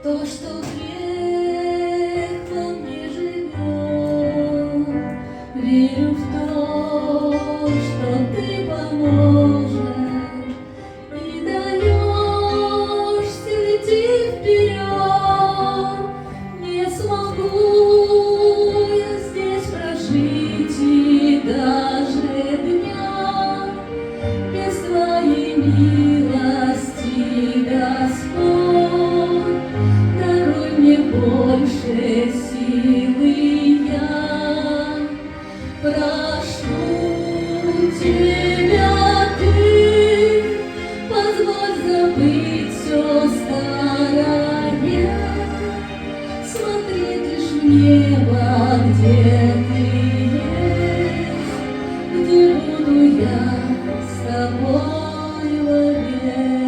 То, что грех во мне живет, верю в то, что ты поможешь и даешь силы идти вперед. Не смогу я здесь прожить и даже дня без твоей милости, Господь. Даруй мне больше силы, я прошу тебя, ты позволь забыть все старое, смотреть лишь в небо, где ты есть, где буду я с тобой вовек.